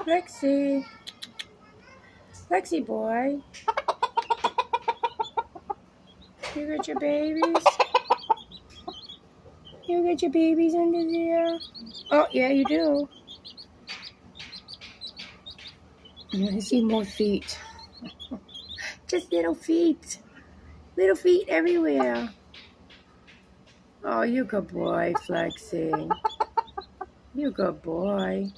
Lexi. Lexi boy. You got your babies? You got your babies under there? Oh, yeah, you do. I see more feet. Just little feet. Little feet everywhere. Oh, you good boy, Flexi. You good boy.